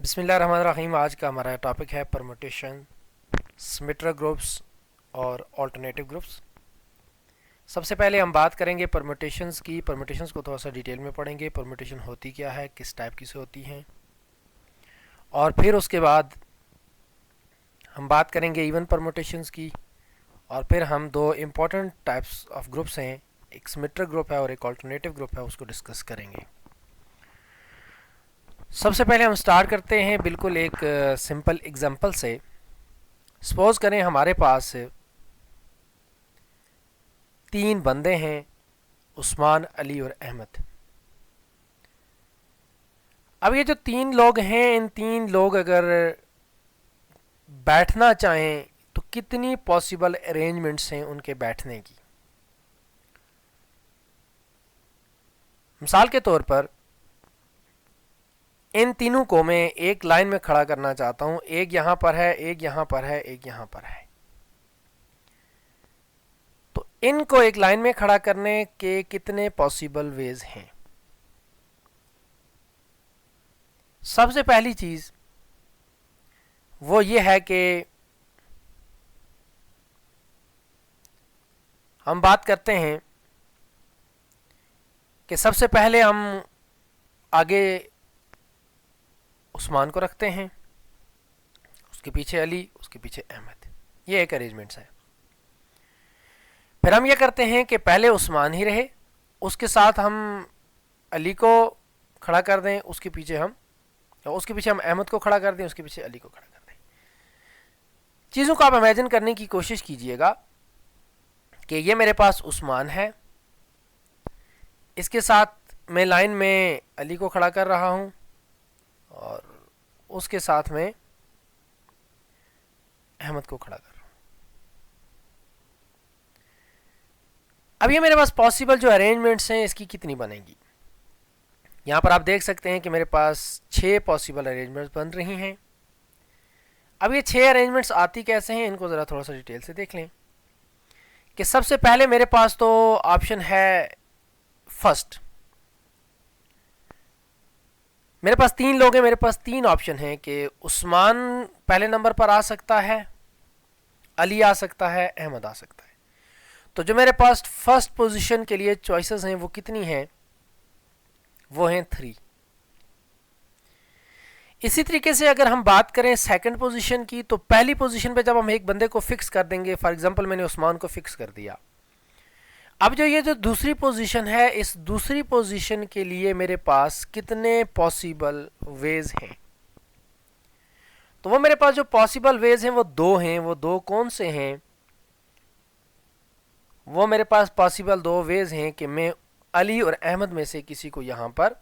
बिस्मिल्लाहिर्रहमानिर्रहीम। आज का हमारा टॉपिक है परमुटेशन, सिमेट्रिक ग्रुप्स और अल्टरनेटिव ग्रुप्स। सबसे पहले हम बात करेंगे परमुटेशंस की। परमुटेशंस को थोड़ा सा डिटेल में पढ़ेंगे, परमुटेशन होती क्या है, किस टाइप की से होती हैं, और फिर उसके बाद हम बात करेंगे इवन परमुटेशंस की, और फिर हम दो इम्पॉर्टेंट टाइप्स ऑफ ग्रुप्स हैं, एक सिमेट्रिक ग्रुप है और एक अल्टरनेटिव ग्रुप है, उसको डिस्कस करेंगे। सबसे पहले हम स्टार्ट करते हैं बिल्कुल एक सिंपल एग्जांपल से। सपोज करें हमारे पास तीन बंदे हैं, उस्मान, अली और अहमद। अब ये जो तीन लोग हैं, इन तीन लोग अगर बैठना चाहें तो कितनी पॉसिबल अरेंजमेंट्स हैं उनके बैठने की। मिसाल के तौर पर इन तीनों को मैं एक लाइन में खड़ा करना चाहता हूं। एक यहां पर है, एक यहां पर है, एक यहां पर है। तो इनको एक लाइन में खड़ा करने के कितने पॉसिबल वेज हैं। सबसे पहली चीज वो ये है कि हम बात करते हैं कि सबसे पहले हम आगे उस्मान को रखते हैं, उसके पीछे अली, उसके पीछे अहमद। ये एक अरेंजमेंट्स है। फिर हम ये करते हैं कि पहले उस्मान ही रहे, उसके साथ हम अली को खड़ा कर दें, उसके पीछे हम अहमद को खड़ा कर दें, उसके पीछे अली को खड़ा कर दें। चीज़ों को आप इमेजिन करने की कोशिश कीजिएगा कि ये मेरे पास उस्मान है, इसके साथ मैं लाइन में अली को खड़ा कर रहा हूँ और उसके साथ में अहमद को खड़ा कर रहा हूँ। अब ये मेरे पास पॉसिबल जो अरेंजमेंट्स हैं इसकी कितनी बनेगी। यहाँ पर आप देख सकते हैं कि मेरे पास 6 पॉसिबल अरेंजमेंट्स बन रही हैं। अब ये 6 अरेंजमेंट्स आती कैसे हैं, इनको ज़रा थोड़ा सा डिटेल से देख लें। कि सबसे पहले मेरे पास तो ऑप्शन है फर्स्ट। मेरे पास तीन लोग हैं, मेरे पास 3 ऑप्शन हैं कि उस्मान पहले नंबर पर आ सकता है, अली आ सकता है, अहमद आ सकता है। तो जो मेरे पास फर्स्ट पोजीशन के लिए चॉइसेस हैं वो कितनी हैं, वो हैं 3। इसी तरीके से अगर हम बात करें सेकंड पोजीशन की, तो पहली पोजीशन पे जब हम एक बंदे को फिक्स कर देंगे, फॉर एग्जांपल मैंने उस्मान को फिक्स कर दिया। अब जो दूसरी पोजीशन है, इस दूसरी पोजीशन के लिए मेरे पास कितने पॉसिबल वेज हैं। तो वो मेरे पास जो पॉसिबल वेज हैं वो 2 हैं। वो 2 कौन से हैं? वो मेरे पास पॉसिबल 2 वेज हैं कि मैं अली और अहमद में से किसी को यहां पर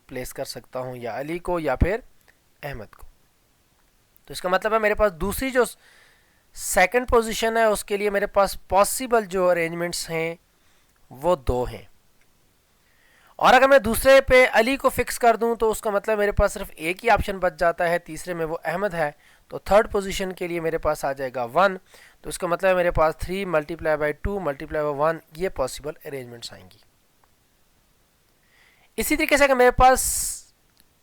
प्लेस कर सकता हूं, या अली को या फिर अहमद को। तो इसका मतलब है मेरे पास दूसरी जो सेकंड पोजीशन है उसके लिए मेरे पास पॉसिबल जो अरेंजमेंट्स हैं वो 2 हैं। और अगर मैं दूसरे पे अली को फिक्स कर दूं तो उसका मतलब मेरे पास सिर्फ एक ही ऑप्शन बच जाता है, तीसरे में वो अहमद है। तो थर्ड पोजीशन के लिए मेरे पास आ जाएगा 1। तो इसका मतलब मेरे पास 3 मल्टीप्लाई बाई 2 मल्टीप्लाई बाई 1 ये पॉसिबल अरेंजमेंट्स आएंगी। इसी तरीके से अगर मेरे पास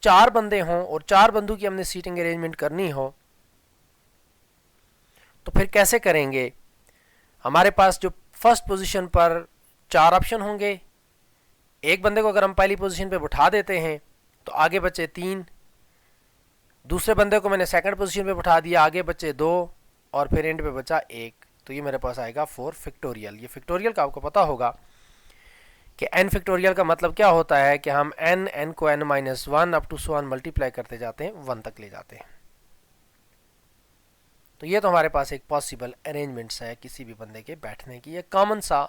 4 बंदे हों और 4 बंदों की हमने सीटिंग अरेंजमेंट करनी हो तो फिर कैसे करेंगे। हमारे पास जो फर्स्ट पोजीशन पर 4 ऑप्शन होंगे। एक बंदे को अगर हम पहली पोजीशन पे बिठा देते हैं तो आगे बचे 3। दूसरे बंदे को मैंने सेकंड पोजीशन पे बिठा दिया, आगे बचे 2 और फिर एंड पे बचा 1। तो ये मेरे पास आएगा 4 फैक्टोरियल। ये फैक्टोरियल का आपको पता होगा कि n फैक्टोरियल का मतलब क्या होता है कि हम n को n-1 up to so on multiply करते जाते हैं, 1 तक ले जाते हैं। तो ये तो हमारे पास एक पॉसिबल अरेंजमेंट्स है किसी भी बंदे के बैठने की। ये कॉमन सा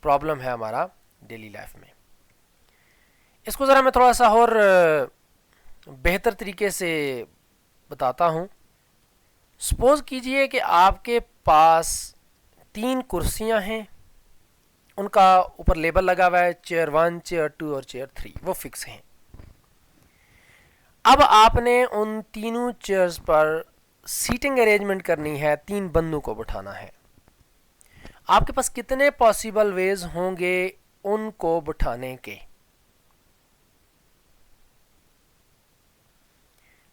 प्रॉब्लम है हमारा डेली लाइफ में। इसको ज़रा मैं थोड़ा सा और बेहतर तरीके से बताता हूँ। सपोज कीजिए कि आपके पास 3 कुर्सियाँ हैं, उनका ऊपर लेबल लगा हुआ है चेयर 1, चेयर 2 और चेयर 3, वो फिक्स हैं। अब आपने उन तीनों चेयर्स पर सीटिंग अरेंजमेंट करनी है, 3 बंदों को बिठाना है। आपके पास कितने पॉसिबल वेज होंगे उनको बिठाने के।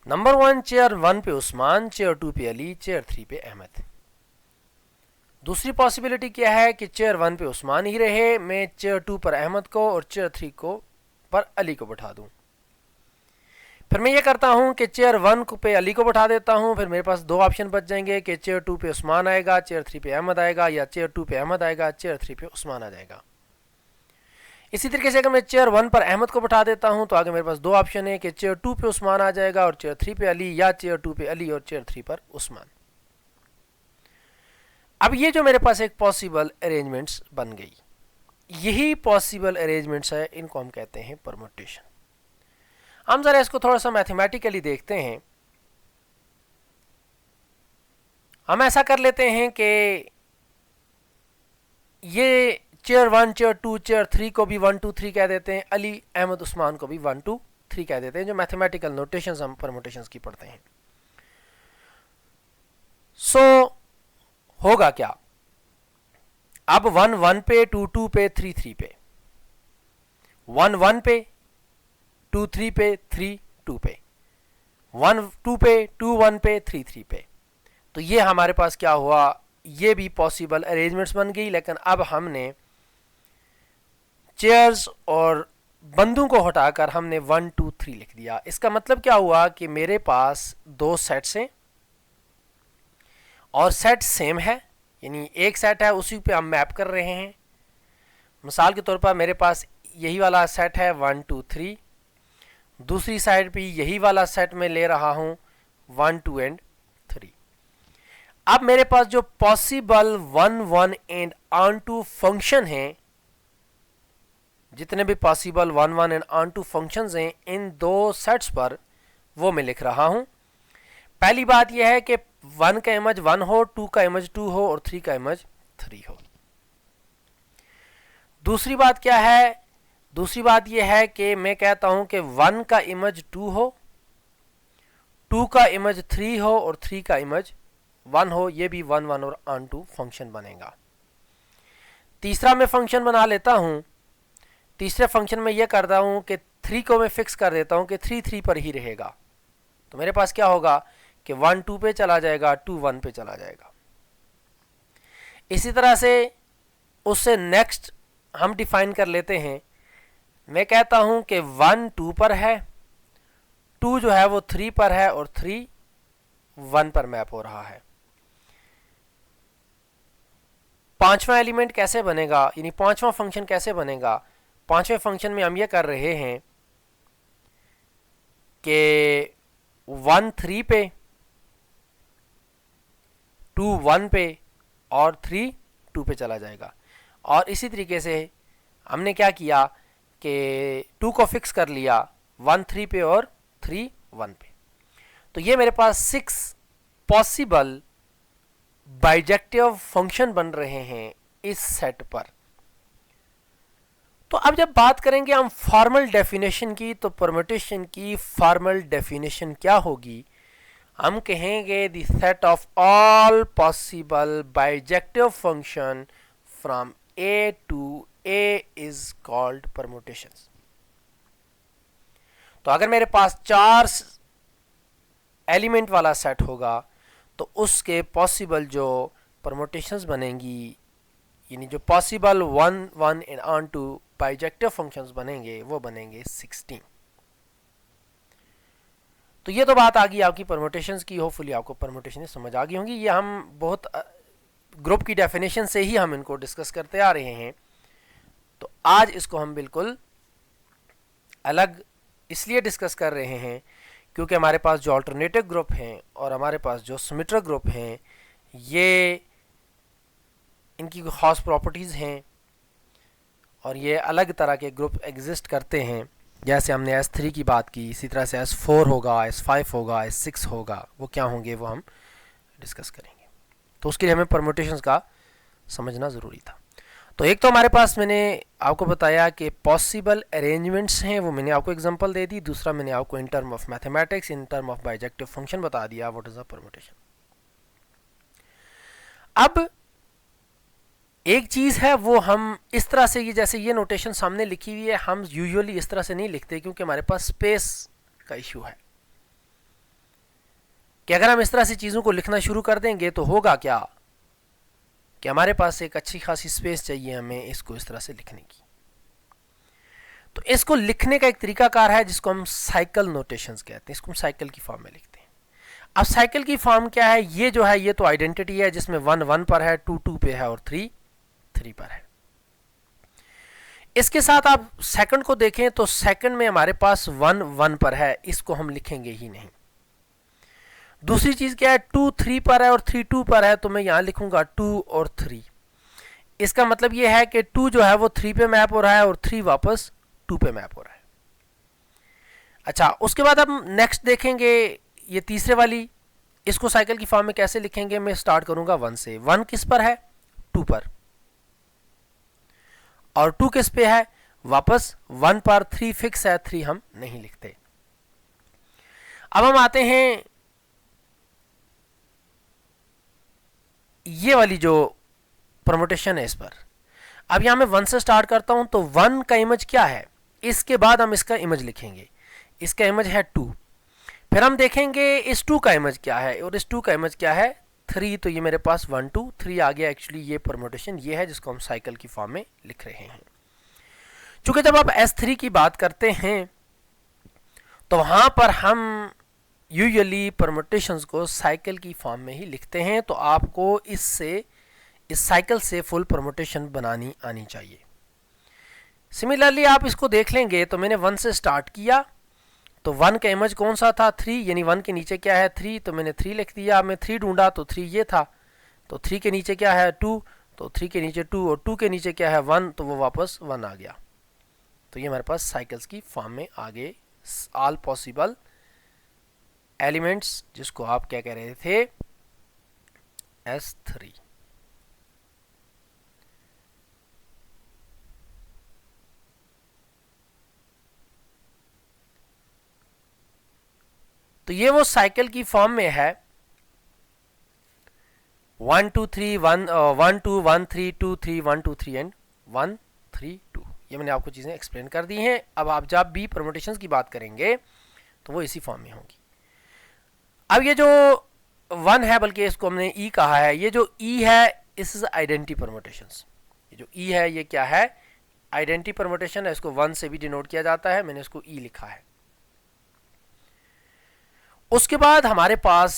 नंबर 1 चेयर 1 पे उस्मान, चेयर 2 पे अली, चेयर 3 पे अहमद। दूसरी पॉसिबिलिटी क्या है कि चेयर 1 पे उस्मान ही रहे, मैं चेयर 2 पर अहमद को और चेयर 3 को पर अली को बैठा दूं। फिर मैं ये करता हूं कि चेयर 1 पे अली को बैठा देता हूं, फिर मेरे पास दो ऑप्शन बच जाएंगे कि चेयर 2 पे उस्मान आएगा, चेयर 3 पे अहमद आएगा, या चेयर 2 पे अहमद आएगा, चेयर 3 पे उस्मान आ जाएगा। इसी तरीके से अगर मैं चेयर 1 पर अहमद को बैठा देता हूं तो आगे मेरे पास दो ऑप्शन है कि चेयर 2 पे उस्मान आ जाएगा और चेयर 3 पे अली, या चेयर 2 पे अली और चेयर 3 पर उस्मान। अब ये जो मेरे पास एक पॉसिबल अरेंजमेंट्स बन गई, यही पॉसिबल अरेंजमेंट्स है, इनको हम कहते हैं परम्यूटेशन। हम जरा इसको थोड़ा सा मैथमेटिकली देखते हैं। हम ऐसा कर लेते हैं कि ये चेयर 1, चेयर 2, चेयर 3 को भी 1 2 3 कह देते हैं, अली अहमद उस्मान को भी 1 2 3 कह देते हैं, जो मैथमेटिकल नोटेशंस हम परम्यूटेशंस की पढ़ते हैं। होगा क्या, अब 1 1 पे, 2 2 पे, 3 3 पे, 1 1 पे, 2 3 पे, 3 2 पे, 1 2 पे, 2 1 पे, 3 3 पे। तो ये हमारे पास क्या हुआ, ये भी पॉसिबल अरेंजमेंट्स बन गई, लेकिन अब हमने चेयर्स और बंदों को हटाकर हमने 1 2 3 लिख दिया। इसका मतलब क्या हुआ कि मेरे पास दो सेट्स हैं और सेट सेम है, यानी एक सेट है उसी पे हम मैप कर रहे हैं। मिसाल के तौर पर मेरे पास यही वाला सेट है 1 2 3, दूसरी साइड पे यही वाला सेट में ले रहा हूं 1 2 एंड 3। अब मेरे पास जो possible 1 1 and onto function हैं, जितने भी possible 1 1 and onto functions हैं इन दो सेट्स पर, वो मैं लिख रहा हूं। पहली बात यह है कि 1 का इमेज 1 हो, 2 का इमेज 2 हो और 3 का इमेज 3 हो। दूसरी बात क्या है, दूसरी बात यह है कि मैं कहता हूं कि 1 का इमेज 2 हो, 2 का इमेज 3 हो और 3 का इमेज 1 हो। ये भी 1 1 और ऑन टू फंक्शन बनेगा। तीसरा मैं फंक्शन बना लेता हूं, तीसरे फंक्शन में यह करता हूं कि 3 को मैं फिक्स कर देता हूं कि 3 3 पर ही रहेगा। तो मेरे पास क्या होगा कि 1 2 पे चला जाएगा, 2 1 पे चला जाएगा। इसी तरह से उससे नेक्स्ट हम डिफाइन कर लेते हैं, मैं कहता हूं कि 1 2 पर है, 2 जो है वो 3 पर है और 3 1 पर मैप हो रहा है। पांचवा एलिमेंट कैसे बनेगा, यानी पांचवा फंक्शन कैसे बनेगा। पांचवें फंक्शन में हम ये कर रहे हैं कि 1 3 पे, 2 1 पे और 3 2 पे चला जाएगा। और इसी तरीके से हमने क्या किया कि 2 को फिक्स कर लिया 1 3 पे और 3 1 पे। तो ये मेरे पास 6 पॉसिबल बाइजेक्टिव फंक्शन बन रहे हैं इस सेट पर। तो अब जब बात करेंगे हम फॉर्मल डेफिनेशन की, तो परम्यूटेशन की फॉर्मल डेफिनेशन क्या होगी, हम कहेंगे the set of all possible bijective function from A to A is called permutations. तो अगर मेरे पास 4 एलिमेंट वाला सेट होगा तो उसके पॉसिबल जो परम्यूटेशंस बनेंगी, यानी जो possible 1 1 and onto bijective functions बनेंगे, वो बनेंगे 16। तो ये तो बात आ गई आपकी परम्यूटेशंस की। होपफुली आपको परम्यूटेशन समझ आ गई होंगी। ये हम बहुत ग्रुप की डेफिनेशन से ही हम इनको डिस्कस करते आ रहे हैं। तो आज इसको हम बिल्कुल अलग इसलिए डिस्कस कर रहे हैं क्योंकि हमारे पास जो अल्टरनेटिव ग्रुप हैं और हमारे पास जो सिमेट्रिक ग्रुप हैं, ये इनकी खास प्रॉपर्टीज़ हैं और ये अलग तरह के ग्रुप एग्जिस्ट करते हैं। जैसे हमने S3 की बात की, इसी तरह से S4 होगा, S5 होगा, S6 होगा, वो क्या होंगे वो हम डिस्कस करेंगे। तो उसके लिए हमें परम्यूटेशंस का समझना ज़रूरी था। तो एक तो हमारे पास मैंने आपको बताया कि पॉसिबल अरेंजमेंट्स हैं, वो मैंने आपको एग्जांपल दे दी। दूसरा मैंने आपको in term of mathematics, in term of bijective function बता दिया व्हाट इज अ परम्यूटेशन। अब एक चीज़ है वो हम इस तरह से, ये जैसे ये नोटेशन सामने लिखी हुई है, हम यूजुअली इस तरह से नहीं लिखते क्योंकि हमारे पास स्पेस का इशू है। कि अगर हम इस तरह से चीज़ों को लिखना शुरू कर देंगे तो होगा क्या कि हमारे पास एक अच्छी खासी स्पेस चाहिए हमें इसको इस तरह से लिखने की। तो इसको लिखने का एक तरीकाकार है जिसको हम साइकिल नोटेशंस कहते हैं, इसको हम साइकिल की फॉर्म में लिखते हैं। अब साइकिल की फॉर्म क्या है, ये जो है ये तो आइडेंटिटी है जिसमें 1 1 पर है, 2 2 पे है और 3 3 पर है। इसके साथ आप सेकंड को देखें तो सेकंड में हमारे पास 1 1 पर है, इसको हम लिखेंगे ही नहीं। दूसरी चीज क्या है, 2 3 पर है और 3 2 पर है, तो मैं यहां लिखूंगा 2 और 3। इसका मतलब यह है कि 2 जो है वो 3 पे मैप हो रहा है और 3 वापस 2 पे मैप हो रहा है। अच्छा, उसके बाद हम नेक्स्ट देखेंगे ये तीसरे वाली, इसको साइकिल की फॉर्म में कैसे लिखेंगे। मैं स्टार्ट करूंगा 1 से। 1 किस पर है, 2 पर, और 2 किस पे है, वापस 1 पर। 3 फिक्स है, 3 हम नहीं लिखते। अब हम आते हैं ये वाली जो परमुटेशन है इस पर। अब यहां मैं 1 से स्टार्ट करता हूं तो 1 का इमेज क्या है, इसके बाद हम इसका इमेज लिखेंगे। इसका इमेज है 2। फिर हम देखेंगे इस 2 का इमेज क्या है और इस 2 का इमेज क्या है, 3। तो ये मेरे पास 1 2 3 आ गया। एक्चुअली ये परमुटेशन ये है जिसको हम साइकिल की फॉर्म में लिख रहे हैं। चूंकि जब आप S3 की बात करते हैं तो वहां पर हम यूजुअली परमुटेशंस को साइकिल की फॉर्म में ही लिखते हैं, तो आपको इस साइकिल से फुल परमुटेशन बनानी आनी चाहिए। सिमिलरली आप इसको देख लेंगे तो मैंने 1 से स्टार्ट किया तो 1 का इमेज कौन सा था, 3, यानी 1 के नीचे क्या है, 3, तो मैंने 3 लिख दिया। मैं 3 ढूंढा तो 3 ये था, तो 3 के नीचे क्या है, 2, तो 3 के नीचे 2 और 2 के नीचे क्या है, 1, तो वो वापस 1 आ गया। तो ये हमारे पास साइकिल्स की फॉर्म में आ गए ऑल पॉसिबल एलिमेंट्स, जिसको आप क्या कह रहे थे, S3। तो ये वो साइकिल की फॉर्म में है 1 2 3 1 1 2 1 3 2 3 1 2 3 एंड 1 3 2। ये मैंने आपको चीजें एक्सप्लेन कर दी हैं। अब आप जब भी परमुटेशंस की बात करेंगे तो वो इसी फॉर्म में होंगी। अब ये जो 1 है, बल्कि इसको हमने E कहा है, ये जो E है इस इज आइडेंटिटी परमुटेशंस। ये जो E है ये क्या है, आइडेंटिटी परमुटेशन है। इसको 1 से भी डिनोट किया जाता है, मैंने इसको E लिखा है। उसके बाद हमारे पास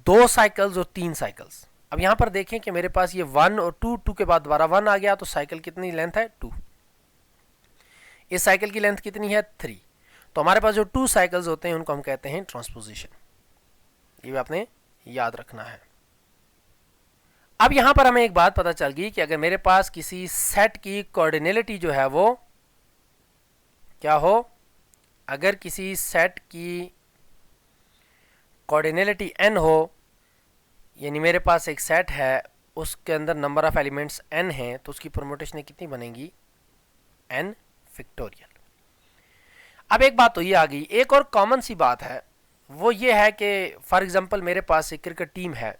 2 साइकिल्स और 3 साइकिल्स। अब यहां पर देखें कि मेरे पास ये 1 और 2, 2 के बाद दोबारा 1 आ गया, तो साइकिल कितनी लेंथ है, 2। इस साइकिल की लेंथ कितनी है, 3। तो हमारे पास जो 2 साइकिल्स होते हैं उनको हम कहते हैं ट्रांसपोजिशन। ये भी आपने याद रखना है। अब यहां पर हमें एक बात पता चल गई कि अगर मेरे पास किसी सेट की कोऑर्डिनेलिटी जो है वो क्या हो, अगर किसी सेट की कोऑर्डिनेलिटी n हो, यानी मेरे पास एक सेट है उसके अंदर नंबर ऑफ एलिमेंट्स n हैं, तो उसकी परमुटेशन कितनी बनेगी, n फैक्टोरियल। अब एक बात तो ये आ गई, एक और कॉमन सी बात है, वो ये है कि फॉर एग्जांपल मेरे पास एक क्रिकेट टीम है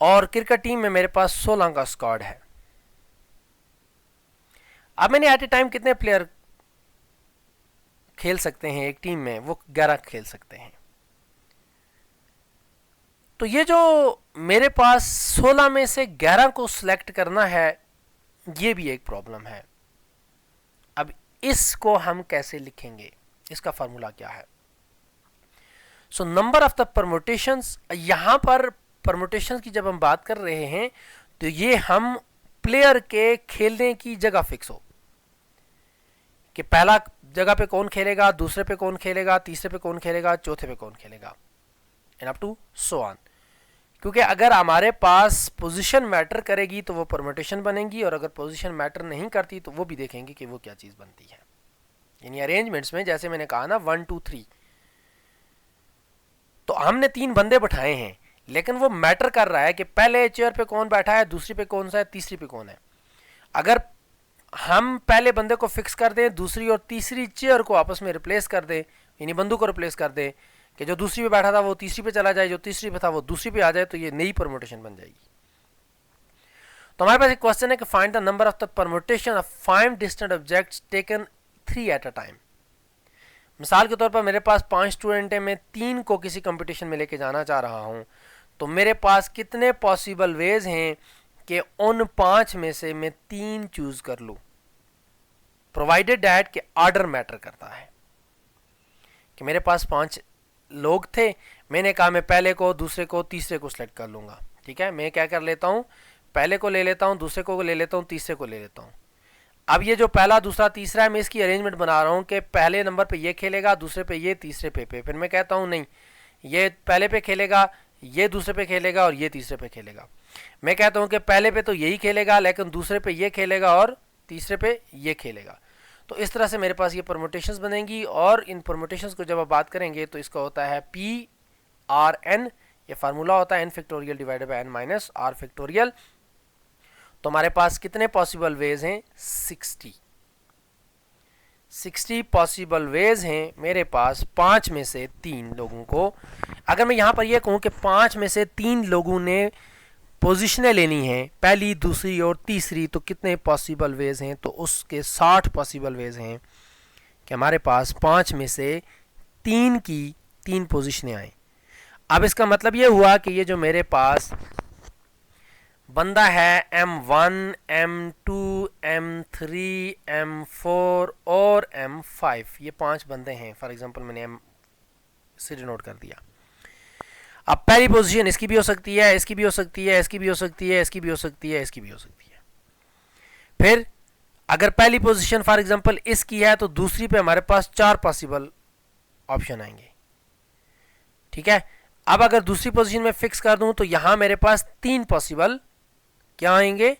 और क्रिकेट टीम में मेरे पास 16 का स्क्वाड है। अब मैंने एट ए टाइम कितने प्लेयर खेल सकते हैं एक टीम में, वो 11 खेल सकते हैं। तो ये जो मेरे पास 16 में से 11 को सिलेक्ट करना है, ये भी एक प्रॉब्लम है। अब इसको हम कैसे लिखेंगे, इसका फार्मूला क्या है। So number of the permutations, यहां पर परमुटेशंस की जब हम बात कर रहे हैं तो ये हम प्लेयर के खेलने की जगह फिक्स हो कि पहला जगह पे कौन खेलेगा, दूसरे पे कौन खेलेगा, तीसरे पे कौन खेलेगा, चौथे पे कौन खेलेगा, and up to so on. क्योंकि अगर हमारे पास पोजीशन मैटर करेगी तो वो परमुटेशन बनेगी, और अगर पोजीशन मैटर नहीं करती तो वो भी देखेंगे कि वो क्या चीज बनती है। यानी अरेंजमेंट्स में जैसे मैंने कहा ना 1 2 3, तो हमने 3 बंदे बैठाए हैं, लेकिन वो मैटर कर रहा है कि पहले चेयर पे कौन बैठा है, दूसरी पे कौन सा है, तीसरी पे कौन है। अगर हम पहले बंदे को फिक्स कर दें, दूसरी और तीसरी चेयर को आपस में रिप्लेस कर दें, यानी बंदों को रिप्लेस कर दें कि जो दूसरी पे बैठा था वो तीसरी पे चला जाए, जो तीसरी पे था वो दूसरी पे आ जाए, तो ये नई परमुटेशन बन जाएगी। तो हमारे पास एक क्वेश्चन है कि find the number of the permutation of 5 distant objects taken 3 at a time. मिसाल के तौर पर मेरे पास 5 स्टूडेंट हैं, मैं 3 को किसी कंपटीशन में लेके जाना चाह रहा हूँ, तो मेरे पास कितने पॉसिबल वेज हैं कि उन 5 में से मैं 3 चूज कर लूँ, प्रोवाइडेड डैट कि ऑर्डर मैटर करता है। कि मेरे पास 5 लोग थे, मैंने कहा मैं पहले को, दूसरे को, तीसरे को सिलेक्ट कर लूँगा। ठीक है, मैं क्या कर लेता हूँ, पहले को ले लेता हूँ, दूसरे को ले लेता हूँ, तीसरे को ले लेता हूँ। अब ये जो पहला, दूसरा, तीसरा है, मैं इसकी अरेंजमेंट बना रहा हूँ कि पहले नंबर पे ये खेलेगा, दूसरे पे ये, तीसरे पे फिर मैं कहता हूँ नहीं, ये पहले पे खेलेगा, ये दूसरे पे खेलेगा और ये तीसरे पे खेलेगा। मैं कहता हूँ कि पहले पे तो यही खेलेगा, लेकिन दूसरे पे ये खेलेगा और तीसरे पे ये खेलेगा। तो इस तरह से मेरे पास ये परमुटेशंस बनेंगी, और इन परमुटेशंस को जब आप बात करेंगे तो इसका होता है PRN, ये फार्मूला होता है n factorial divided by n minus r factorial. तो हमारे पास कितने पॉसिबल वेज हैं, 60 पॉसिबल वेज हैं मेरे पास 5 में से 3 लोगों को। अगर मैं यहाँ पर यह कहूँ कि 5 में से 3 लोगों ने पोजीशनें लेनी है, पहली, दूसरी और तीसरी, तो कितने पॉसिबल वेज हैं, तो उसके 60 पॉसिबल वेज हैं कि हमारे पास 5 में से 3 की 3 पोजीशनें आए। अब इसका मतलब ये हुआ कि ये जो मेरे पास बंदा है M1, M2, M3, M4 और M5, ये 5 बंदे हैं। फॉर एग्जांपल मैंने M से डिनोट कर दिया। अब पहली पोजीशन इसकी भी हो सकती है, इसकी भी हो सकती है, इसकी भी हो सकती है, इसकी भी हो सकती है, इसकी भी हो सकती है। फिर अगर पहली पोजीशन फॉर एग्जांपल इसकी है, तो दूसरी पे हमारे पास 4 पॉसिबल ऑप्शन आएंगे। ठीक है, अब अगर दूसरी पोजीशन में फिक्स कर दूं तो यहां मेरे पास 3 पॉसिबल क्या आएंगे,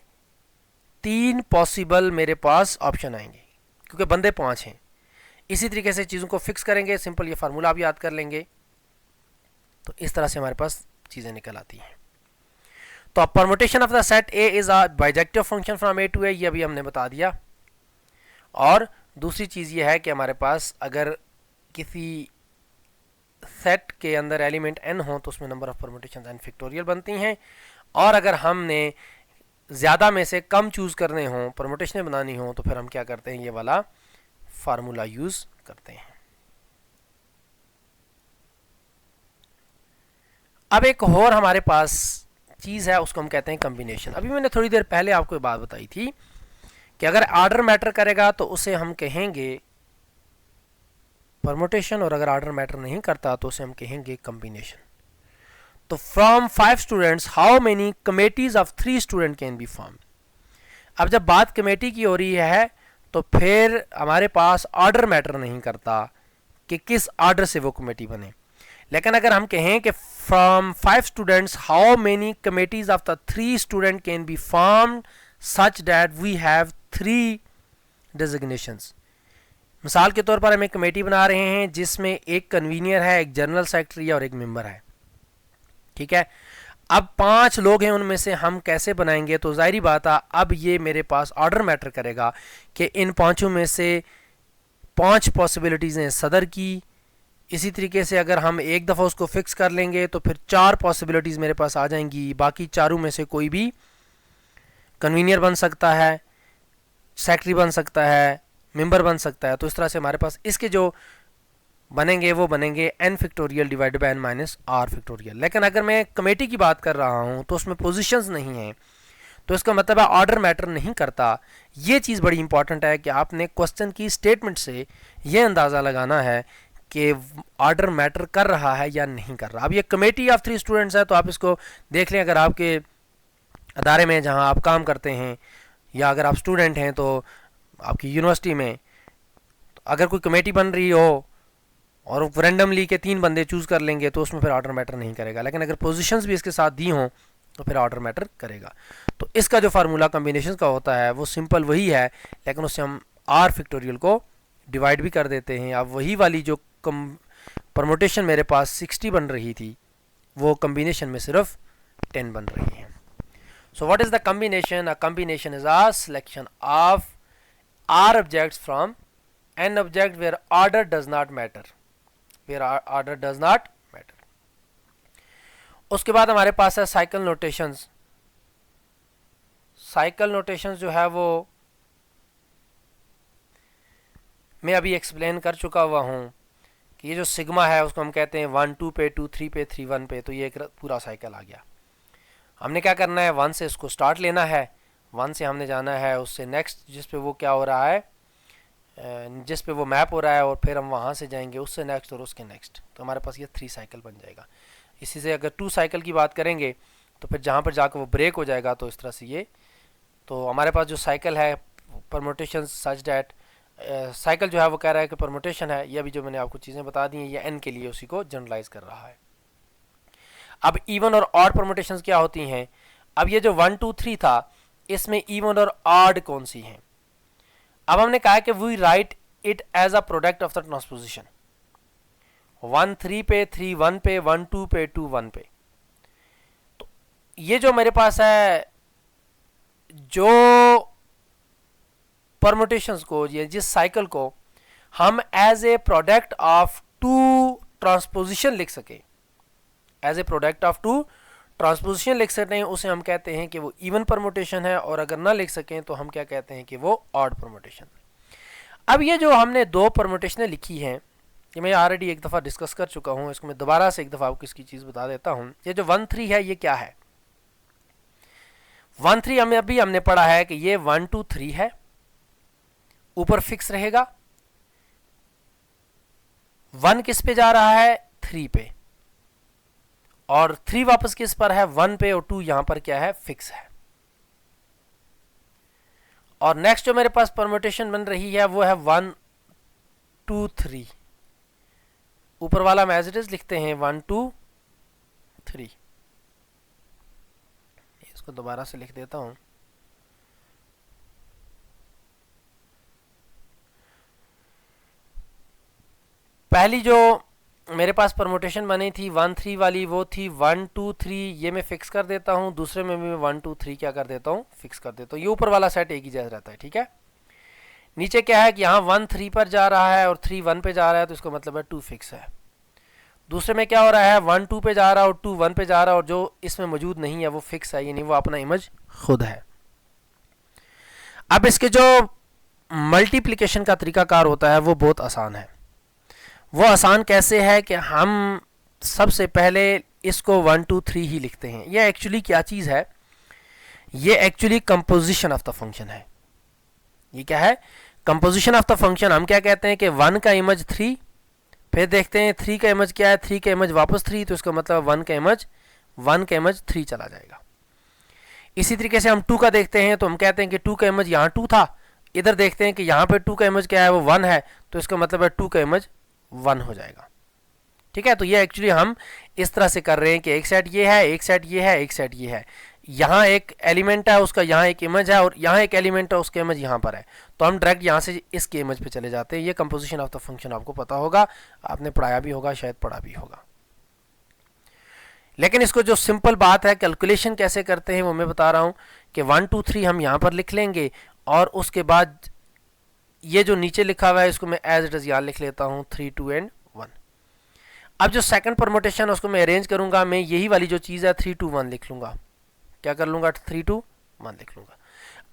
3 पॉसिबल मेरे पास ऑप्शन आएंगे, क्योंकि बंदे 5 हैं। इसी तरीके से चीज़ों को फिक्स करेंगे, सिंपल ये फार्मूला आप याद कर लेंगे, तो इस तरह से हमारे पास चीज़ें निकल आती हैं। तो अब permutation of the set A is a bijective function from A to A, ये अभी हमने बता दिया। और दूसरी चीज़ ये है कि हमारे पास अगर किसी सेट के अंदर एलिमेंट n हो तो उसमें number of permutation n factorial बनती हैं, और अगर हमने ज़्यादा में से कम चूज़ करने हों, परमुटेशनें बनानी हो, तो फिर हम क्या करते हैं, ये वाला फार्मूला यूज़ करते हैं। अब एक और हमारे पास चीज़ है, उसको हम कहते हैं कम्बिनेशन। अभी मैंने थोड़ी देर पहले आपको ये बात बताई थी कि अगर ऑर्डर मैटर करेगा तो उसे हम कहेंगे परमुटेशन, और अगर ऑर्डर मैटर नहीं करता तो उसे हम कहेंगे कम्बिनेशन। तो from 5 students how many committees of 3 student can B form. अब जब बात कमेटी की हो रही है तो फिर हमारे पास ऑर्डर मैटर नहीं करता कि किस ऑर्डर से वो कमेटी बने। लेकिन अगर हम कहें कि from 5 students how many committees of the 3 student can be formed such that we have 3 designations. मिसाल के तौर पर हम एक कमेटी बना रहे हैं जिसमें एक कन्वीनियर है, एक जनरल सेक्रेटरी और एक मेंबर है। ठीक है, अब 5 लोग हैं, उनमें से हम कैसे बनाएंगे, तो जाहिर बात है अब ये मेरे पास ऑर्डर मैटर करेगा कि इन 5 में से 5 पॉसिबिलिटीज़ हैं सदर की। इसी तरीके से अगर हम एक दफ़ा उसको फिक्स कर लेंगे तो फिर 4 पॉसिबिलिटीज़ मेरे पास आ जाएंगी। बाकी चारों में से कोई भी कन्वीनियर बन सकता है, सेक्रेटरी बन सकता है, मेंबर बन सकता है। तो इस तरह से हमारे पास इसके जो बनेंगे वो बनेंगे n factorial divided by n minus r factorial. लेकिन अगर मैं कमेटी की बात कर रहा हूँ तो उसमें पोजीशंस नहीं हैं, तो इसका मतलब है ऑर्डर मैटर नहीं करता। ये चीज़ बड़ी इंपॉर्टेंट है कि आपने क्वेश्चन की स्टेटमेंट से ये अंदाज़ा लगाना है कि ऑर्डर मैटर कर रहा है या नहीं कर रहा। अब ये कमेटी ऑफ 3 स्टूडेंट्स है, तो आप इसको देख लें, अगर आपके अदारे में जहाँ आप काम करते हैं या अगर आप स्टूडेंट हैं तो आपकी यूनिवर्सिटी में, तो अगर कोई कमेटी बन रही हो और रैंडमली के 3 बंदे चूज़ कर लेंगे तो उसमें फिर ऑर्डर मैटर नहीं करेगा। लेकिन अगर पोजीशंस भी इसके साथ दी हों तो फिर ऑर्डर मैटर करेगा। तो इसका जो फार्मूला कम्बिनेशन का होता है वो सिंपल वही है, लेकिन उससे हम r फैक्टोरियल को डिवाइड भी कर देते हैं। अब वही वाली जो परमुटेशन मेरे पास 60 बन रही थी वो कम्बिनेशन में सिर्फ 10 बन रही है। So what is the combination? A combination is a selection of r objects from n object where order does not matter, order does not matter. उसके बाद हमारे पास है साइकिल नोटेशंस। साइकिल नोटेशंस जो है वो मैं अभी एक्सप्लेन कर चुका हुआ हूँ कि ये जो सिग्मा है उसको हम कहते हैं 1 2 पे, 2 3 पे, 3 1 पे, तो ये एक पूरा साइकिल आ गया। हमने क्या करना है, 1 से इसको स्टार्ट लेना है, 1 से हमने जाना है उससे नेक्स्ट जिस पे वो क्या हो रहा है, जिस पे वो मैप हो रहा है, और फिर हम वहाँ से जाएंगे उससे नेक्स्ट और उसके नेक्स्ट, तो हमारे पास ये 3 साइकिल बन जाएगा। इसी से अगर 2 साइकिल की बात करेंगे तो फिर जहाँ पर जाकर वो ब्रेक हो जाएगा, तो इस तरह से ये, तो हमारे पास जो साइकिल है परम्यूटेशन सच डैट, साइकिल जो है वो कह रहा है कि परम्यूटेशन है, ये अभी जो मैंने आपको चीज़ें बता दी हैं ये n के लिए उसी को जनरलाइज कर रहा है। अब इवन और ऑड परम्यूटेशंस क्या होती हैं, अब ये जो 1 2 3 था इसमें इवन और ऑड कौन सी हैं। अब हमने कहा कि we write it as a product of the transposition, 1 3 पे, 3 1 पे, 1 2 पे, 2 1 पे। तो ये जो मेरे पास है जो परम्यूटेशंस को, ये जिस साइकिल को हम as a product of 2 transposition लिख सके, as a product of 2 transposition लिख सकते हैं, उसे हम कहते हैं कि वो इवन परम्यूटेशन है, और अगर ना लिख सकें तो हम क्या कहते हैं कि वो ऑड परम्यूटेशन है। अब ये जो हमने 2 परम्यूटेशनें लिखी हैं, ये मैं ऑलरेडी एक दफ़ा डिस्कस कर चुका हूँ, इसको मैं दोबारा से एक दफ़ा आपको इसकी चीज़ बता देता हूँ। ये जो 1 3 है ये क्या है, 1 3 हमें अभी हमने पढ़ा है कि ये 1 2 3 है, ऊपर फिक्स रहेगा, 1 किस पे जा रहा है, 3 पे, और 3 वापस किस पर है, 1 पे, और 2 यहां पर क्या है, फिक्स है। और नेक्स्ट जो मेरे पास परम्यूटेशन बन रही है वो है 1 2 3, ऊपर वाला हम एज इट इज लिखते हैं 1 2 3, इसको दोबारा से लिख देता हूं। पहली जो मेरे पास परम्यूटेशन बनी थी 1 3 वाली, वो थी 1 2 3, ये मैं फिक्स कर देता हूँ, दूसरे में भी मैं 1 2 3 क्या कर देता हूँ, फिक्स कर देता हूँ। ये ऊपर वाला सेट एक ही जैसा रहता है, ठीक है। नीचे क्या है कि यहाँ 1 3 पर जा रहा है और 3 1 पे जा रहा है, तो इसका मतलब है 2 फिक्स है। दूसरे में क्या हो रहा है, 1 2 पे जा रहा है और 2 1 पे जा रहा है, और जो इसमें मौजूद नहीं है वो फिक्स है, यानी वो अपना इमेज खुद है। अब इसके जो मल्टीप्लिकेशन का तरीकाकार होता है वो बहुत आसान है। वो आसान कैसे है कि हम सबसे पहले इसको 1 2 3 ही लिखते हैं। ये एक्चुअली क्या चीज़ है, ये actually composition of the function है। ये क्या है, कंपोजिशन ऑफ द फंक्शन। हम क्या कहते हैं कि 1 का इमेज 3, फिर देखते हैं 3 का इमेज क्या है, 3 का इमेज वापस 3, तो इसका मतलब 1 का इमेज 3 चला जाएगा। इसी तरीके से हम 2 का देखते हैं, तो हम कहते हैं कि 2 का इमेज यहाँ 2 था, इधर देखते हैं कि यहाँ पे 2 का इमेज क्या है, वो 1 है, तो इसका मतलब है 2 का इमेज 1 हो जाएगा, ठीक है। तो ये एक्चुअली हम इस तरह से कर रहे हैं कि एक सेट ये है, एक सेट ये है, एक सेट ये है, यहाँ एक एलिमेंट है उसका, यहाँ एक इमेज है, और यहाँ एक एलिमेंट है उसका इमेज यहाँ पर है, तो हम डायरेक्ट यहाँ से इसके इमेज पे चले जाते हैं। ये कंपोजिशन ऑफ द फंक्शन आपको पता होगा, आपने पढ़ाया भी होगा, शायद पढ़ा भी होगा। लेकिन इसको जो सिंपल बात है कैलकुलेशन कैसे करते हैं वो मैं बता रहा हूँ कि 1 2 3 हम यहाँ पर लिख लेंगे, और उसके बाद ये जो नीचे लिखा हुआ है इसको मैं एज इट इज यहाँ लिख लेता हूँ 3 2 एंड 1। अब जो सेकंड परम्यूटेशन है उसको मैं अरेंज करूंगा, मैं यही वाली जो चीज़ है 3 2 1 लिख लूंगा। क्या कर लूंगा, 3 2 1 लिख लूंगा।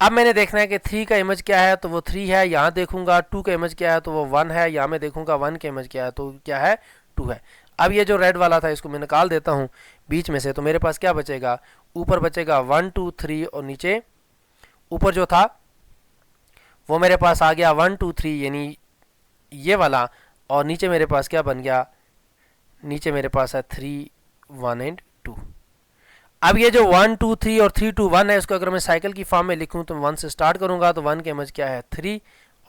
अब मैंने देखना है कि 3 का इमेज क्या है, तो वो 3 है, यहाँ देखूंगा 2 का इमेज क्या है, तो वो 1 है, यहाँ मैं देखूंगा 1 का इमेज क्या है, तो क्या है 2 है। अब ये जो रेड वाला था इसको मैं निकाल देता हूँ बीच में से, तो मेरे पास क्या बचेगा, ऊपर बचेगा 1 2 3, और नीचे ऊपर जो था वो मेरे पास आ गया 1 2 3, यानी ये वाला, और नीचे मेरे पास क्या बन गया, नीचे मेरे पास है 3 1 एंड 2। अब ये जो 1 2 3 और 3 2 1 है, इसको अगर मैं साइकिल की फॉर्म में लिखूं तो 1 से स्टार्ट करूंगा, तो 1 का इमेज क्या है 3,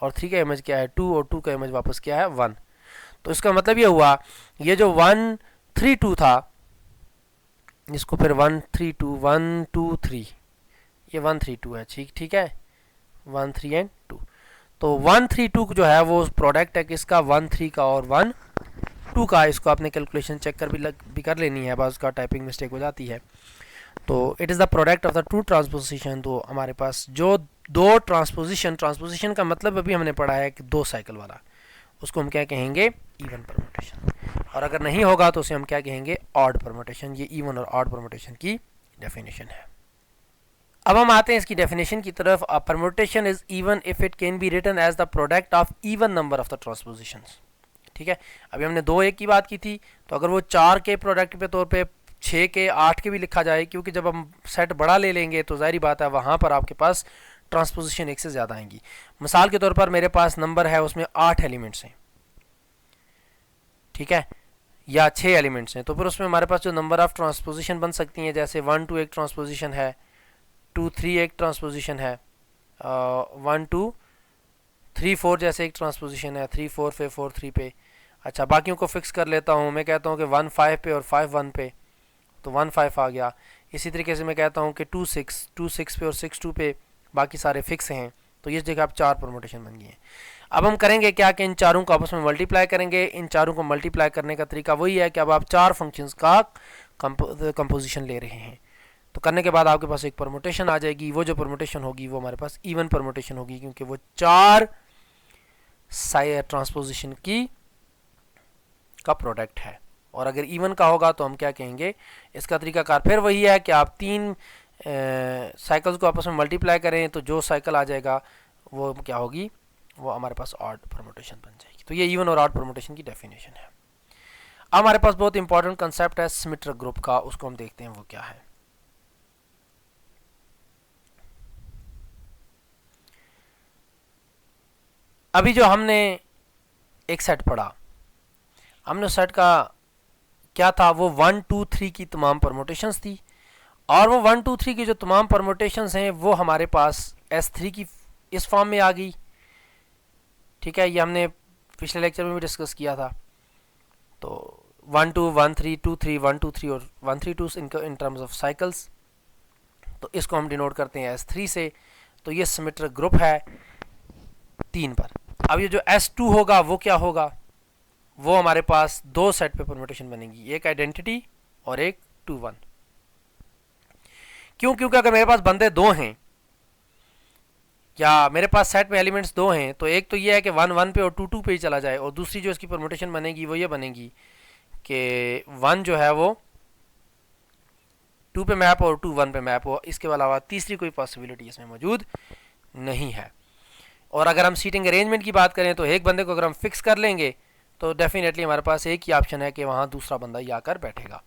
और 3 का इमेज क्या है 2, और 2 का इमेज वापस क्या है 1। तो इसका मतलब ये हुआ, ये जो 1 3 2 था, इसको फिर 1 3 2 1 2 3, ये 1 3 2 है, ठीक है, 1 3 एंड 2। तो 1 3 2 जो है वो प्रोडक्ट है किसका, 1 3 का और 1 2 का। इसको आपने कैलकुलेशन चेक कर भी कर लेनी है, बस उसका टाइपिंग मिस्टेक हो जाती है। तो it is the product of the 2 transposition. तो हमारे पास जो 2 ट्रांसपोजिशन का मतलब अभी हमने पढ़ा है कि 2 साइकिल वाला, उसको हम क्या कहेंगे, इवन परम्यूटेशन। और अगर नहीं होगा तो उसे हम क्या कहेंगे, ऑड परम्यूटेशन। ये इवन और ऑड परम्यूटेशन की डेफिनेशन है। अब हम आते हैं इसकी डेफिनेशन की तरफ। A permutation is even if it can be written as the product of even number of the transpositions. ठीक है, अभी हमने 2 1 की बात की थी, तो अगर वो 4 के प्रोडक्ट पे तौर पे 6 के 8 के भी लिखा जाए, क्योंकि जब हम सेट बड़ा ले लेंगे तो जाहिर बात है वहाँ पर आपके पास ट्रांसपोजिशन एक से ज़्यादा आएंगी। मिसाल के तौर पर मेरे पास नंबर है उसमें 8 एलिमेंट्स हैं, ठीक है, या 6 एलिमेंट्स हैं, तो फिर उसमें हमारे पास जो नंबर ऑफ ट्रांसपोजिशन बन सकती हैं, जैसे 1 2 एक ट्रांसपोजिशन है, 2 3 एक ट्रांसपोजिशन है, 1 2 3 4 जैसे एक ट्रांसपोजिशन है, 3 4 पे 4 3 पे। अच्छा, बाकियों को फिक्स कर लेता हूँ, मैं कहता हूँ कि 1 5 पे और 5 1 पे, तो 1 5 आ गया। इसी तरीके से मैं कहता हूँ कि 2 6 पे और 6 2 पे, बाकी सारे फिक्स हैं, तो इस जगह आप 4 परमुटेशन बन गई हैं। अब हम करेंगे क्या कि इन चारों को आपस में मल्टीप्लाई करेंगे। इन चारों को मल्टीप्लाई करने का तरीका वही है कि अब आप 4 फंक्शंस का कंपोजिशन ले रहे हैं, तो करने के बाद आपके पास एक परमुटेशन आ जाएगी। वो जो परमुटेशन होगी वो हमारे पास इवन परमुटेशन होगी, क्योंकि वो 4 ट्रांसपोजिशन की का प्रोडक्ट है। और अगर इवन का होगा तो हम क्या कहेंगे, इसका तरीकाकार फिर वही है कि आप 3 साइकिल्स को आपस में मल्टीप्लाई करें, तो जो साइकिल आ जाएगा वो क्या होगी, वो हमारे पास ऑड परमुटेशन बन जाएगी। तो ये इवन और ऑड परमुटेशन की डेफिनेशन है। अब हमारे पास बहुत इंपॉर्टेंट कंसेप्ट है सिमेट्रिक ग्रुप का, उसको हम देखते हैं वो क्या है। अभी जो हमने एक सेट पढ़ा, हमने सेट का क्या था, वो 1 2 3 की तमाम परमुटेशंस थी, और वो 1 2 3 की जो तमाम परमुटेशंस हैं वो हमारे पास S3 की इस फॉर्म में आ गई, ठीक है, ये हमने पिछले लेक्चर में भी डिस्कस किया था। तो 1 2 1 3 2 3 1 2 3 और 1 3 2 इन टर्म्स ऑफ साइकिल्स, तो इसको हम डिनोट करते हैं S3 से। तो ये सिमेट्रिक ग्रुप है 3 पर। अब ये जो S2 होगा वो क्या होगा, वो हमारे पास 2 सेट पे परमुटेशन बनेगी, एक आइडेंटिटी और एक 2 1। क्यों, क्योंकि अगर मेरे पास बंदे 2 हैं या मेरे पास सेट में एलिमेंट्स 2 हैं, तो एक तो ये है कि 1 1 पे और 2 2 पे ही चला जाए, और दूसरी जो इसकी परमुटेशन बनेगी वो ये बनेगी कि 1 जो है वो 2 पे मैप और 2 1 पे मैप हो। इसके अलावा तीसरी कोई पॉसिबिलिटी इसमें मौजूद नहीं है। और अगर हम सीटिंग अरेंजमेंट की बात करें, तो एक बंदे को अगर हम फिक्स कर लेंगे तो डेफिनेटली हमारे पास एक ही ऑप्शन है कि वहाँ दूसरा बंदा ही आकर बैठेगा,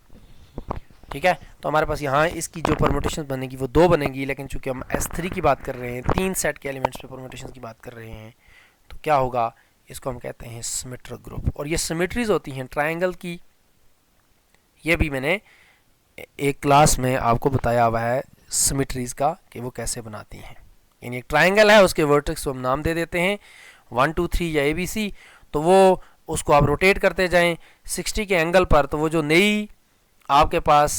ठीक है। तो हमारे पास यहाँ इसकी जो परमुटेशन बनेगी वो 2 बनेगी, लेकिन चूंकि हम S3 की बात कर रहे हैं, 3 सेट के एलिमेंट्स पे परमुटेशन की बात कर रहे हैं, तो क्या होगा, इसको हम कहते हैं सिमेट्रिक ग्रुप। और ये सिमेट्रीज होती हैं ट्रायंगल की, ये भी मैंने एक क्लास में आपको बताया हुआ है सिमेट्रीज का कि वो कैसे बनाती हैं। यानी एक ट्रायंगल है, उसके वर्टेक्स को हम नाम दे देते हैं 1 2 3 या ABC, तो वो उसको आप रोटेट करते जाएं 60 के एंगल पर, तो वो जो नई आपके पास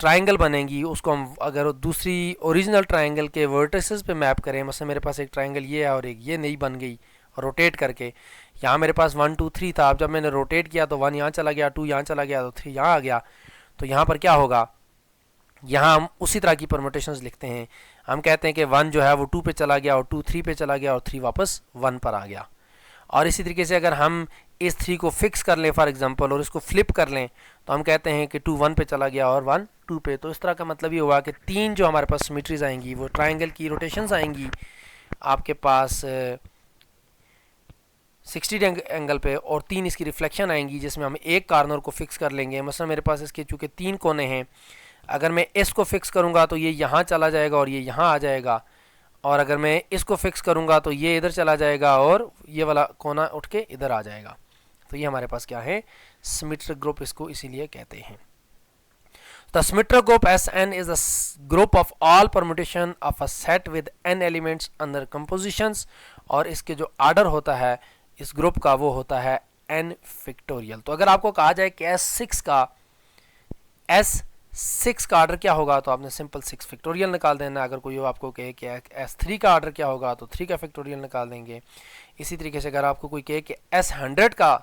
ट्रायंगल बनेगी उसको हम अगर दूसरी ओरिजिनल ट्रायंगल के वर्टिसेस पे मैप करें, मतलब मेरे पास एक ट्रायंगल ये है और एक ये नई बन गई रोटेट करके, यहाँ मेरे पास 1 2 3 था, अब जब मैंने रोटेट किया तो 1 यहाँ चला गया, 2 यहाँ चला गया, तो 3 यहाँ आ गया, तो यहाँ पर क्या होगा, यहाँ हम उसी तरह की परमुटेशंस लिखते हैं। हम कहते हैं कि 1 जो है वो 2 पे चला गया और 2 3 पे चला गया और 3 वापस 1 पर आ गया। और इसी तरीके से अगर हम इस 3 को फिक्स कर लें फॉर एग्जांपल और इसको फ्लिप कर लें, तो हम कहते हैं कि 2 1 पे चला गया और 1 2 पे। तो इस तरह का मतलब ये हुआ कि 3 जो हमारे पास सिमेट्रीज आएंगी वो ट्रायंगल की रोटेशंस आएंगी आपके पास 60 एंगल पे, और 3 इसकी रिफ्लेक्शन आएंगी जिसमें हम एक कॉर्नर को फिक्स कर लेंगे। मसलन मेरे पास इसके चूँकि 3 कोने हैं, अगर मैं इसको फिक्स करूँगा तो ये यहाँ चला जाएगा और ये यहाँ आ जाएगा, और अगर मैं इसको फिक्स करूँगा तो ये इधर चला जाएगा और ये वाला कोना उठ के इधर आ जाएगा। तो ये हमारे पास क्या है, सिमेट्रिक ग्रुप इसको इसीलिए कहते हैं। The symmetric group Sn is a group of all permutation of a set with n elements under compositions, और इसके जो आर्डर होता है इस ग्रुप का वो होता है n फैक्टोरियल। तो अगर आपको कहा जाए कि S6 का आर्डर क्या होगा, तो आपने सिंपल 6 फैक्टोरियल निकाल देना। अगर कोई आपको कहे कि S3 का आर्डर क्या होगा, तो 3 का फैक्टोरियल निकाल देंगे। इसी तरीके से अगर आपको कोई कहे कि S100 का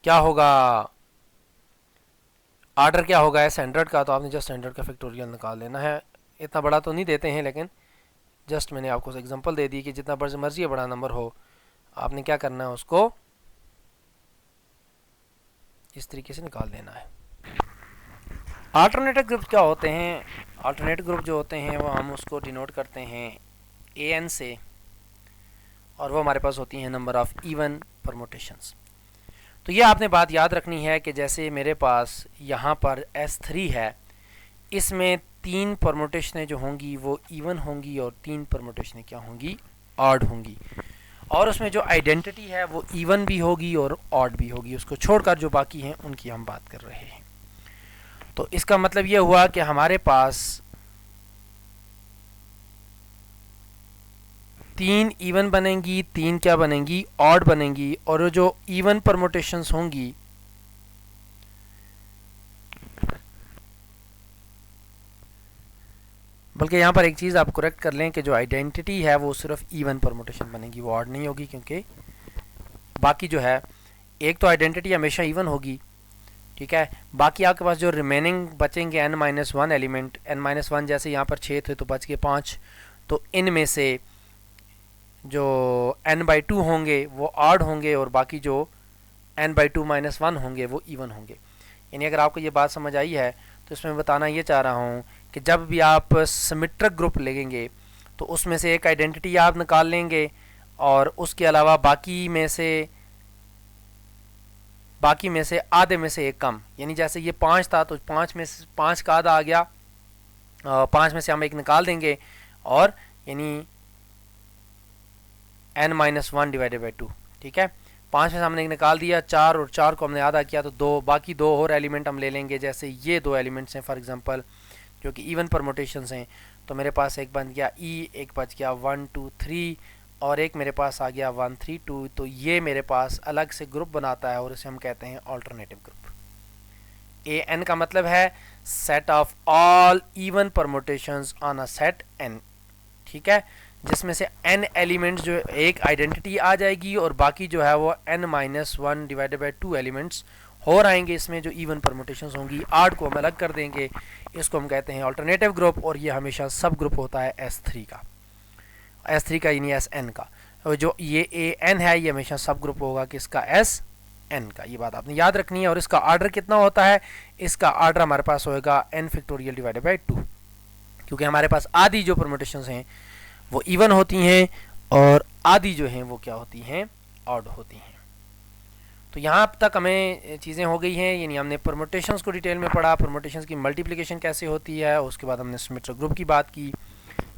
क्या होगा, आर्डर क्या होगा S100 का, तो आपने जस्ट 100 का फैक्टोरियल निकाल लेना है। इतना बड़ा तो नहीं देते हैं, लेकिन जस्ट मैंने आपको एग्जांपल दे दी कि जितना मर्जी बड़ा नंबर हो, आपने क्या करना है, उसको इस तरीके से निकाल देना है। अल्टरनेटिव ग्रुप क्या होते हैं, अल्टरनेटिव ग्रुप जो होते हैं वो हम उसको डिनोट करते हैं AN से, और वो हमारे पास होती हैं नंबर ऑफ इवन परमुटेशंस। तो ये आपने बात याद रखनी है कि जैसे मेरे पास यहाँ पर S3 है, इसमें 3 परमुटेशनें जो होंगी वो इवन होंगी और 3 परमुटेशनें क्या होंगी, ऑड होंगी। और उसमें जो आइडेंटिटी है वो इवन भी होगी और ऑड भी होगी, उसको छोड़कर जो बाकी हैं उनकी हम बात कर रहे हैं। तो इसका मतलब ये हुआ कि हमारे पास 3 इवन बनेंगी, 3 क्या बनेंगी, ऑड बनेंगी। और जो इवन परमुटेशंस होंगी बल्कि यहाँ पर एक चीज़ आप करेक्ट कर लें कि जो आइडेंटिटी है वो सिर्फ इवन परमुटेशन बनेगी, वो ऑड नहीं होगी, क्योंकि बाकी जो है एक तो आइडेंटिटी हमेशा इवन होगी, ठीक है। बाकी आपके पास जो रिमेनिंग बचेंगे n-1 एलिमेंट, n-1 जैसे यहाँ पर 6 थे तो बच गए 5, तो इनमें से जो n/2 होंगे वो ऑड होंगे और बाकी जो n/2-1 होंगे वो इवन होंगे। यानी अगर आपको ये बात समझ आई है तो इसमें बताना ये चाह रहा हूँ कि जब भी आप सिमेट्रिक ग्रुप लेंगे तो उसमें से एक आइडेंटिटी आप निकाल लेंगे और उसके अलावा बाकी में से आधे में से एक कम। यानी जैसे ये 5 था तो 5 में से 5 का आधा आ गया, 5 में से हम एक निकाल देंगे और यानी n-1 डिवाइडेड बाई 2, ठीक है। 5 में से हमने एक निकाल दिया 4 और 4 को हमने आधा किया तो 2, बाकी 2 और एलिमेंट हम ले लेंगे। जैसे ये 2 एलिमेंट्स हैं फॉर एग्जांपल जो कि इवन परमुटेशंस हैं, तो मेरे पास एक बन गया E, एक बच गया 1 2 3 और एक मेरे पास आ गया 1 3 2। तो ये मेरे पास अलग से ग्रुप बनाता है और इसे हम कहते हैं अल्टरनेटिव ग्रुप। AN का मतलब है set of all even permutations on a set n, ठीक है, जिसमें से n एलिमेंट्स जो एक आइडेंटिटी आ जाएगी और बाकी जो है वो n-1 डिवाइडेड बाई 2 एलिमेंट्स हो रहेंगे। इसमें जो इवन परमुटेशंस होंगी, आड को हम अलग कर देंगे, इसको हम कहते हैं अल्टरनेटिव ग्रुप। और ये हमेशा सब ग्रुप होता है S3 का यानी Sn का। और जो ये AN है ये हमेशा सब ग्रुप होगा किसका, Sn का। ये बात आपने याद रखनी है। और इसका आर्डर कितना होता है, इसका आर्डर हमारे पास होगा n डिवाइडेड बाई 2, क्योंकि हमारे पास आधी जो परमुटेशंस हैं वो इवन होती हैं और आधी जो हैं वो क्या होती हैं, ऑड होती हैं। तो यहाँ तक हमें चीज़ें हो गई हैं, यानी हमने परमुटेशंस को डिटेल में पढ़ा, परमुटेशंस की मल्टीप्लिकेशन कैसे होती है, उसके बाद हमने सिमेट्रिक ग्रुप की बात की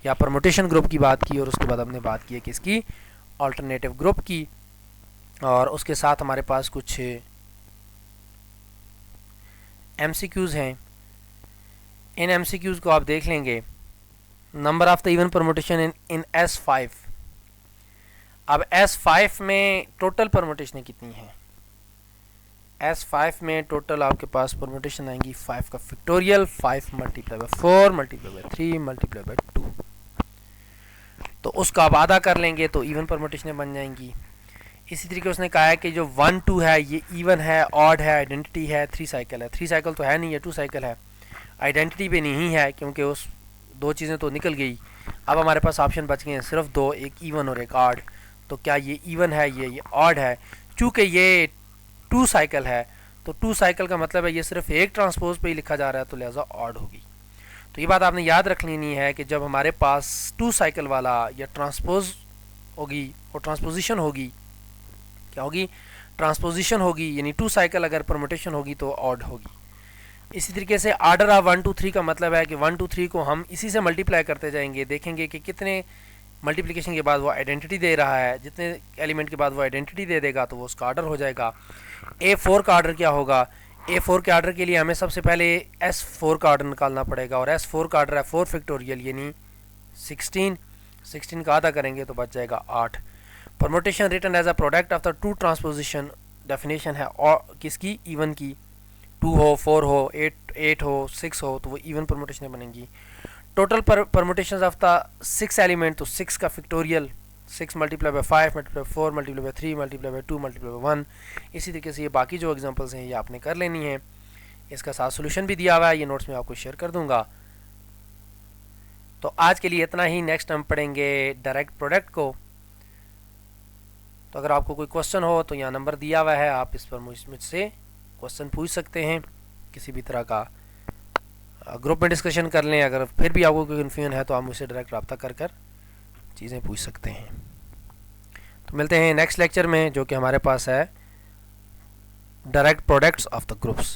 या परमुटेशन ग्रुप की बात की, और उसके बाद हमने बात की है किसकी, अल्टरनेटिव ग्रुप की। और उसके साथ हमारे पास कुछ MCQs हैं। इन MCQs को आप देख लेंगे। Number of the even permutation in S5। अब S5 में टोटल परमुटेशन कितनी हैं, S5 में टोटल आपके पास परमुटेशन आएंगी 5 का factorial, 5 multiply by 4 multiply by 3 multiply by 2। तो उसका आप आधा कर लेंगे तो इवन परमुटेशन बन जाएंगी। इसी तरीके उसने कहा है कि जो 1 2 है ये इवन है, ऑड है, आइडेंटिटी है, 3 साइकिल है। 3 साइकिल तो है नहीं है, 2 साइकिल है। आइडेंटिटी भी नहीं है क्योंकि उस 2 चीज़ें तो निकल गई। अब हमारे पास ऑप्शन बच गए हैं सिर्फ 2, एक इवन और एक ऑड। तो क्या ये इवन है, ये ऑड है? चूँकि ये 2 साइकिल है तो 2 साइकिल का मतलब है ये सिर्फ एक ट्रांसपोज पे ही लिखा जा रहा है, तो लिहाजा ऑड होगी। तो ये बात आपने याद रख लेनी है कि जब हमारे पास 2 साइकिल वाला या ट्रांसपोज होगी और ट्रांसपोजिशन होगी, क्या होगी, ट्रांसपोजिशन होगी, यानी 2 साइकिल अगर परमुटेशन होगी तो ऑड होगी। इसी तरीके से आर्डर ऑफ 1 2 3 का मतलब है कि 1 2 3 को हम इसी से मल्टीप्लाई करते जाएंगे, देखेंगे कि कितने मल्टीप्लिकेशन के बाद वो आइडेंटिटी दे रहा है, जितने एलिमेंट के बाद वो आइडेंटिटी दे देगा तो वो उसका आर्डर हो जाएगा। A4 का आर्डर क्या होगा, A4 के आर्डर के लिए हमें सबसे पहले S4 का आर्डर निकालना पड़ेगा, और S4 का आर्डर है 4 फैक्टोरियल यानी 16 का आधा करेंगे तो बच जाएगा 8। Permutation written as a product of the 2 transposition definition है और किसकी, इवन की। 2 हो, 4 हो, 8 हो, 6 हो तो वो इवन परमुटेशन बनेंगी। Total permutation of the 6 element, तो 6 का factorial 6 multiply by 5 multiply 4 multiply by 3 multiply by 2 multiply by 1। इसी तरीके से ये बाकी जो एग्जांपल्स हैं ये आपने कर लेनी है। इसका साथ सोल्यूशन भी दिया हुआ है, ये नोट्स में आपको शेयर कर दूंगा। तो आज के लिए इतना ही। नेक्स्ट हम पढ़ेंगे डायरेक्ट प्रोडक्ट को। तो अगर आपको कोई क्वेश्चन हो तो यहाँ नंबर दिया हुआ है, आप इस पर मुझसे क्वेश्चन पूछ सकते हैं, किसी भी तरह का ग्रुप में डिस्कशन कर लें। अगर फिर भी आपको कोई कन्फ्यूजन है तो आप मुझसे डायरेक्ट रब्ता कर चीज़ें पूछ सकते हैं। तो मिलते हैं नेक्स्ट लेक्चर में, जो कि हमारे पास है direct products of the groups.